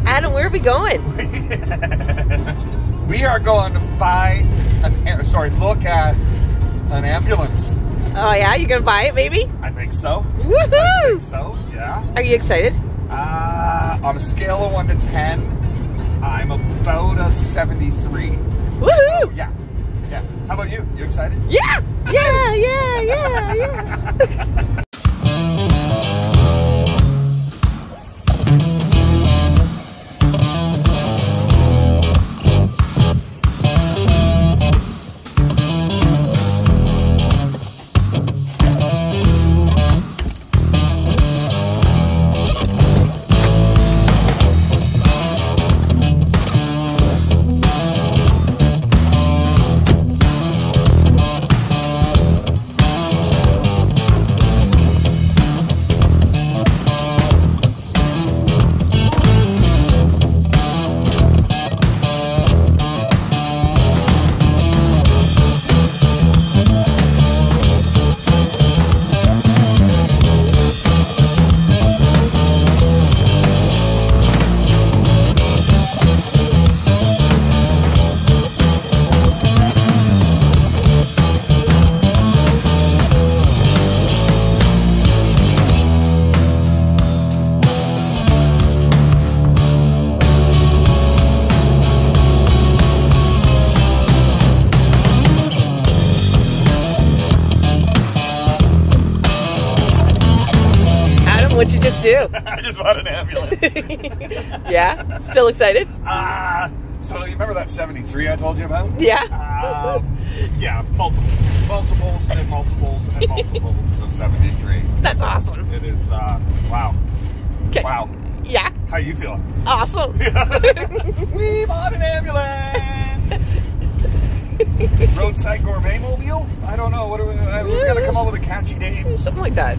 Adam, where are we going? We are going to look at an ambulance. Oh yeah, you gonna buy it, maybe? I think so. Woohoo! I think so, yeah. Are you excited? On a scale of 1 to 10, I'm about a 73. Woohoo! So, yeah. How about you? You excited? Yeah! What'd you just do? I just bought an ambulance. Yeah? Still excited? So you remember that 73 I told you about? Yeah. Yeah, multiples and multiples and multiples of 73. That's awesome. It is, wow. Okay. Wow. Yeah. How you feeling? Awesome. We bought an ambulance. Roadside Gourmet mobile? I don't know. What do we got to come up with a catchy name. Something like that.